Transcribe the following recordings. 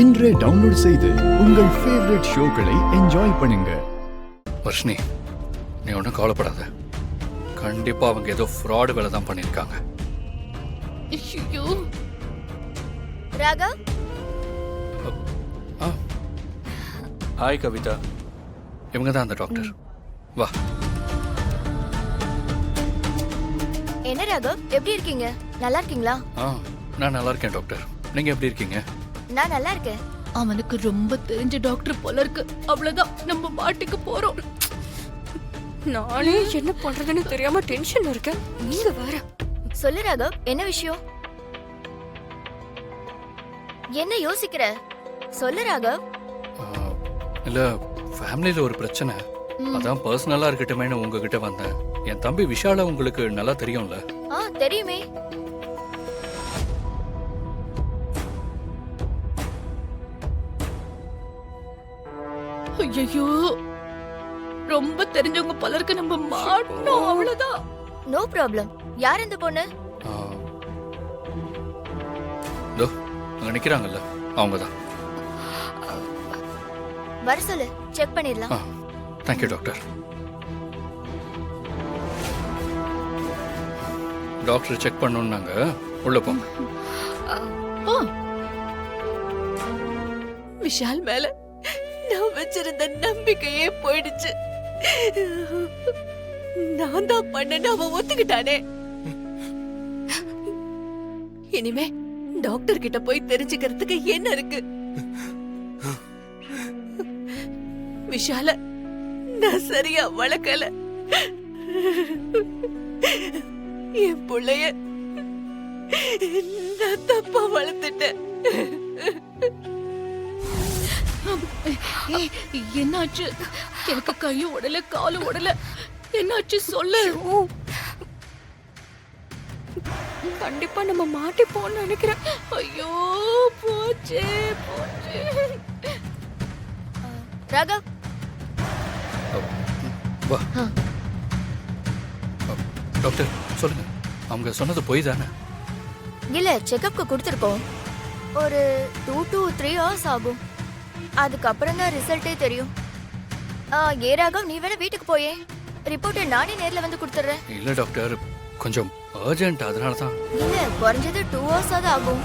இன்றே டவுன்லோட் செய்து உங்கள் ஃபேவரட் ஷோக்களை என்ஜாய் பண்ணுங்க. வர்ஷினி, நீ ஒன்றும் கவலைப்படாத. கண்டிப்பா அவங்க ஏதோ ஃப்ராடு வேலை தான் பண்ணியிருக்காங்க. ஐயோ ராகா. ஹாய் கவிதா, இவங்க தான் அந்த டாக்டர். வா. என்ன ராகவ், எப்படி இருக்கீங்க? நல்லா இருக்கீங்களா? நான் நல்லா இருக்கேன் டாக்டர். நீங்க எப்படி இருக்கீங்க? நான் நல்லா இருக்கேன். அவனுக்கு ரொம்ப தெரிஞ்ச டாக்டர் போல இருக்கு. அவ்வளவுதான், நம்ம மாட்டுக்கு போறோம். நானே என்ன பண்றதுன்னு தெரியாம டென்ஷன்ல இருக்கேன். நீங்க வேற. சொல்லு ராகவ், என்ன விஷயம்? என்ன யோசிக்கிற? சொல்லு ராகவ். இல்ல, ஃபேமிலியில ஒரு பிரச்சனை. அதான் பர்சனலா இருக்கட்டுமேனு உங்ககிட்ட வந்தேன். என் தம்பி விஷால உங்களுக்கு நல்லா தெரியும்ல? தெரியுமே. ஐயோ, ரொம்ப தெரிஞ்சவங்க போல இருக்கு. நம்ம மாட்டோம். அவ்வளவுதான். No problem. யார் இந்த பொண்ணு? தோ அங்க நிக்கிறாங்கல்ல, அவங்கதான். வர சொல்லு, செக் பண்ணிடலாம். Thank you doctor. டாக்டர் செக் பண்ணணும்னாங்க. உள்ள போங்க. விஷால் மேல நான் வச்சிருந்த நம்பிக்கையே போயிடுச்சு. நான் தான் பண்ணேன்னு அவன் ஒத்துக்கிட்டானே. இனிமே டாக்டர் கிட்ட போய் தெரிஞ்சுக்கிறதுக்கு என்ன இருக்கு? விஷால நான் சரியா வளர்க்கல. என் பிள்ளைய நான் தப்பா வளர்த்துட்டேன். என்னாச்சு? எனக்கு கையும் உடல, காலும் உடல. என்னாச்சு சொல்லு. கண்டிப்பா நம்ம மாட்டிப்போம்னு நினைக்கிறேன். ஐயோ, போச்சு போச்சு. ராகவ், வா. டாக்டர் சொல்லுங்க, அவங்க சொன்னது போய் தானே? இல்ல, செக்கப்க்கு கொடுத்துருக்கோம். ஒரு 2 to 3 hours ஆகும். அதுக்கப்புறம் தான் ரிசல்ட்டே தெரியும். ஏ ராகவ், நீ வேணா வீட்டுக்கு போயே. ரிப்போர்ட்டை நானே நேர்ல வந்து கொடுத்துறேன். இல்ல டாக்டர், கொஞ்சம் அர்ஜென்ட், அதனால தான். இல்ல, குறைஞ்சது 2 hours ஆகும்.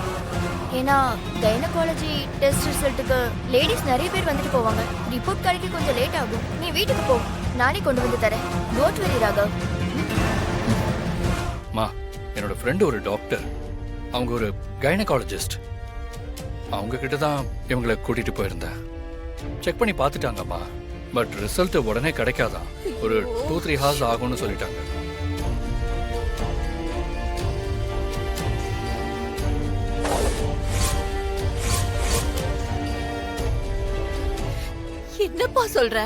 ஏன்னா கைனகாலஜி டெஸ்ட் ரிசல்ட்டுக்கு லேடிஸ் நிறைய பேர் வந்துட்டு போவாங்க. ரிப்போர்ட் கிடைக்க கொஞ்சம் லேட் ஆகும். நீ வீட்டுக்கு போ, நானே கொண்டு வந்து தரேன். Don't worry Raghav. மா, என்னோட ஃப்ரெண்ட் ஒரு டாக்டர். அவங்க ஒரு கைனகாலஜிஸ்ட். அவங்க கிட்ட தான் இவங்களை கூட்டிட்டு போயிருந்தேன். செக் பண்ணி பார்த்துட்டாங்கம்மா. பட் ரிசல்ட் உடனே கிடைக்காதான். ஒரு 2-3 hours ஆகும்னு சொல்லிட்டாங்க. என்னப்பா சொல்ற?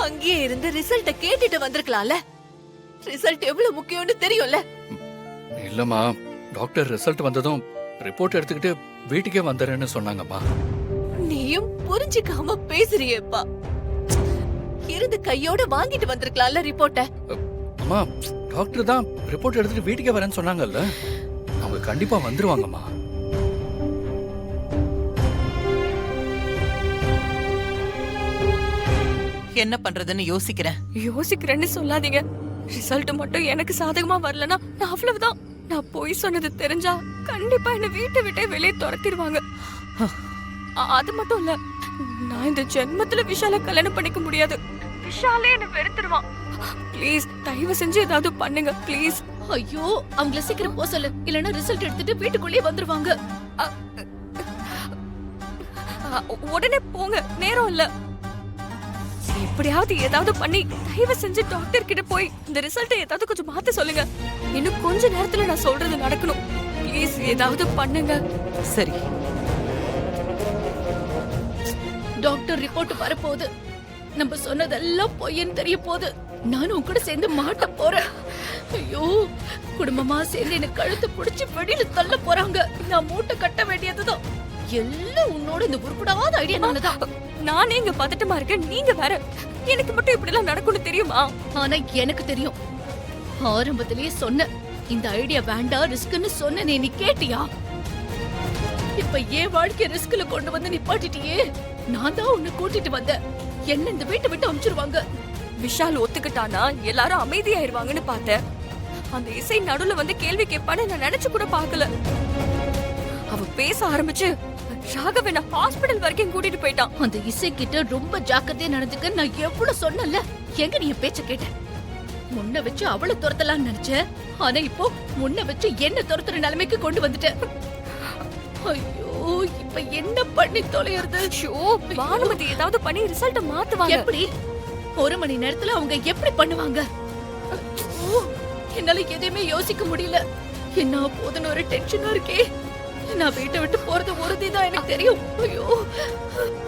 அங்கேயே இருந்து ரிசல்ட்ட கேட்டுட்டு வந்திருக்கலாம்ல. ரிசல்ட் எவ்வளவு முக்கியம்னு தெரியும்ல. இல்லம்மா, டாக்டர் ரிசல்ட் வந்ததும் ரிப்போர்ட் எடுத்துக்கிட்டு வீட்டுக்கே வந்துறேன்னு சொன்னாங்கம்மா. நீயும் புரிஞ்சுக்காம பேசுறியேப்பா. இருந்து கையோட வாங்கிட்டு வந்திருக்கலாம்ல ரிப்போர்ட்ட. அம்மா, டாக்டர் தான் ரிப்போர்ட் எடுத்துட்டு வீட்டுக்கே வரேன்னு சொன்னாங்கல்ல. அவங்க கண்டிப்பா வந்துருவாங்கம்மா. என்ன பண்றதுன்னு யோசிக்கிறேன்னு சொல்லாதீங்க. ரிசல்ட் மட்டும் எனக்கு சாதகமா வரலனா நான் அவ்வளவுதான். நான் போய் சொன்னது தெரிஞ்சா கண்டிப்பா என்ன வீட்டை விட்டே வெளியே துரத்திடுவாங்க. அது மட்டும் இல்ல, நான் இந்த ஜென்மத்துல விஷால கல்யாணம் பண்ணிக்க முடியாது. விஷாலே என்ன வெறுத்துருவான். ப்ளீஸ் தயவு செஞ்சு ஏதாவது பண்ணுங்க ப்ளீஸ். ஐயோ, அவங்கள சீக்கிரம் போ சொல்லு. இல்லனா ரிசல்ட் எடுத்துட்டு வீட்டுக்குள்ளே வந்துருவாங்க. உடனே போங்க, நேரம் இல்ல. எப்படியாவது ஏதாவது பண்ணி தயவு செஞ்சு டாக்டர் கிட்ட போய் இந்த ரிசல்ட்டை ஏதாவது கொஞ்சம் மாத்த சொல்லுங்க. இன்னும் கொஞ்ச நேரத்துல நான் சொல்றது நடக்கணும். ப்ளீஸ் ஏதாவது பண்ணுங்க. சரி, டாக்டர் ரிப்போர்ட் வரப்போகுது. நம்ம சொன்னதெல்லாம் பொய்ன்னு தெரிய போகுது. நானும் உன் கூட சேர்ந்து மாட்ட போறேன். ஐயோ, குடும்பமா சேர்ந்து எனக்கு கழுத்தை பிடிச்சு வெளியில தள்ள போறாங்க. நான் மூட்டை கட்ட வேண்டியதுதான். எல்லாம் உன்னோட இந்த உருப்படாத ஐடியானாலதான். நானே இங்க பதட்டமா இருக்கேன், நீங்க வேற. எனக்கு மட்டும் இப்படி எல்லாம் நடக்கும்னு தெரியுமா? ஆனா எனக்கு தெரியும். ஆரம்பத்திலேயே சொன்ன இந்த ஐடியா வேண்டாம், ரிஸ்க்னு சொன்ன. நீ கேட்டியா? இப்ப ஏன் வாழ்க்கை ரிஸ்க்ல கொண்டு வந்து நிப்பாட்டிட்டியே. நான் தான் உன்னை கூட்டிட்டு வந்தேன். என்ன இந்த வீட்டை விட்டு அனுப்பிச்சிருவாங்க. விஷால் ஒத்துக்கிட்டானா எல்லாரும் அமைதியாயிருவாங்கன்னு பார்த்தேன். அந்த இசை நடுவுல வந்து கேள்வி கேட்பான்னு நான் நினைச்சு கூட பார்க்கல. அவ பேச ஆரம்பிச்சு ராகவனை ஹாஸ்பிடல் வரைக்கும் கூட்டிட்டு போயிட்டான். அந்த இசை கிட்ட ரொம்ப ஜாக்கிரதையா நடந்துக்க நான் எவ்வளவு சொன்னல. எங்க நீ என் பேச்ச கேட்ட? முன்ன வச்சு அவளை துரத்தலாம்னு நினைச்சேன். ஆனா இப்போ முன்ன வச்சு என்ன துரத்துற நிலைமைக்கு கொண்டு வந்துட்டேன். ஐயோ, இப்ப என்ன பண்ணி தொலையறது? ஐயோ, பானுமதி ஏதாவது பண்ணி ரிசல்ட்ட மாத்துவாங்க. எப்படி? 1 மணி நேரத்துல அவங்க எப்படி பண்ணுவாங்க? ஐயோ, என்னால எதையுமே யோசிக்க முடியல. என்ன போதுன்னு ஒரு டென்ஷனா இருக்கே. நான் வீட்டை விட்டு போறது உறுதிதான் எனக்கு தெரியும். ஐயோ,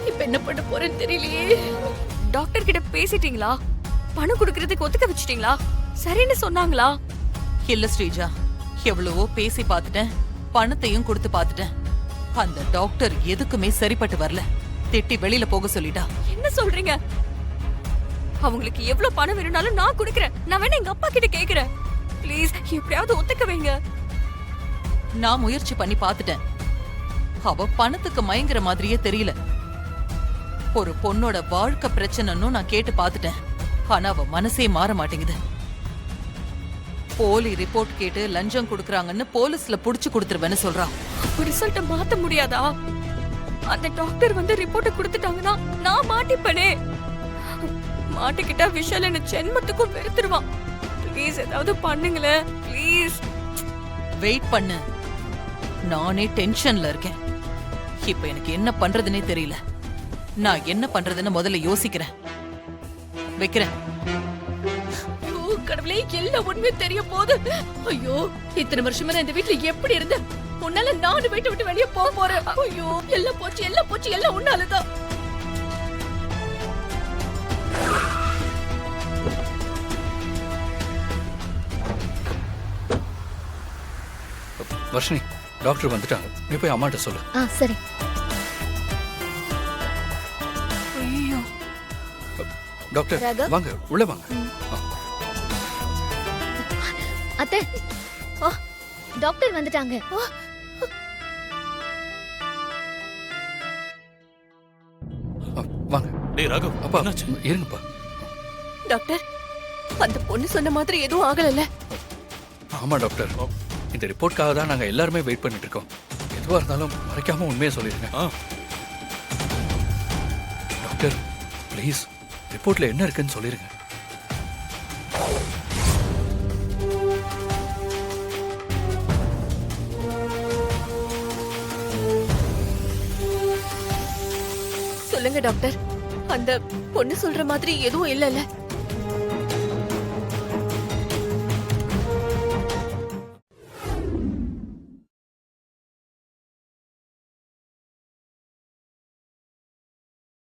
இப்ப என்ன பண்ண போறேன்னு தெரியலையே. டாக்டர் கிட்ட பேசிட்டீங்களா? பணம் கொடுக்கறதுக்கு ஒத்துக்க வச்சிட்டீங்களா? சரின்னு சொன்னாங்களா? இல்ல ஸ்ரீஜா, எவ்வளவோ பேசி பார்த்துட்டேன், பணத்தையும் கொடுத்து பார்த்துட்டேன். அந்த டாக்டர் எதுக்குமே சரிப்பட்டு வரல. திட்டி வெளியில போக சொல்லிட்டா. என்ன சொல்றீங்க? அவங்களுக்கு எவ்வளவு பணம் வேணும்னாலும் நான் கொடுக்கறேன். நான் வேணா எங்க அப்பா கிட்ட கேக்குறேன். ப்ளீஸ் எப்படியாவது ஒத்துக்க வைங்க. நான் முயற்சி பண்ணி பார்த்துட்டேன். அவ பணத்துக்கு மயங்குற மாதிரியே தெரியல. ஒரு பொண்ணோட வாழ்க்கை பிரச்சனைன்னு நான் கேட்டு பார்த்துட்டேன். ஆனா அவ மனசே மாற மாட்டேங்குது. போலி ரிப்போர்ட் கேட்டு லஞ்சம் கொடுக்கறாங்கன்னு போலீஸ்ல புடிச்சு கொடுத்துருவேன்னு சொல்றா. ரிசல்ட்ட மாத்த முடியாதா? அந்த டாக்டர் வந்து ரிப்போர்ட் கொடுத்துட்டாங்கன்னா நான் மாட்டிப்பனே. மாட்டிக்கிட்டா விஷால் என்ன ஜென்மத்துக்கும் வெறுத்துருவான். ப்ளீஸ் ஏதாவது பண்ணுங்களேன் ப்ளீஸ். வெயிட் பண்ணு, நானே டென்ஷன்ல இருக்கேன். இப்ப எனக்கு என்ன பண்றதுனே தெரியல. நான் என்ன பண்றதுன்னு முதல்ல யோசிக்கிறேன். வைக்கிறேன். ஐயோ, கடவுளே, எல்லாம் உண்மை தெரிய போகுது. ஐயோ, இத்தனை வருஷமா நான் இந்த வீட்டுல எப்படி இருந்தேன்? உன்னால நானும் வீட்டை விட்டு வெளியே போக போறேன். ஐயோ, எல்லாம் போச்சு, எல்லாம் போச்சு, எல்லாம் உன்னாலதான். வர்ஷினி, டாக்டர் வந்துட்டாங்க. நீ போய் அம்மாட்ட சொல்லு. சரி. ஐயோ, டாக்டர் ராகவ்? வாங்க, உள்ள வாங்க. அத்தை, டாக்டர் வந்துட்டாங்க. வாங்க. டேய் ராகவ், அப்பா என்னாச்சு? இருங்கப்பா. டாக்டர் அந்த பொண்ணு சொன்ன மாதிரி எதுவும் ஆகலல்ல? ஆமா டாக்டர், இந்த ரிப்போர்ட்காக தான் நாங்க எல்லாருமே வெயிட் பண்ணிட்டு இருக்கோம். எதுவா இருந்தாலும் மறைக்காம உண்மையை சொல்லிடுங்க. டாக்டர் ப்ளீஸ், ரிப்போர்ட்ல என்ன இருக்குன்னு சொல்லிருங்க. சொல்லுங்க டாக்டர், அந்த பொண்ணு சொல்ற மாதிரி எதுவும் இல்லல்ல?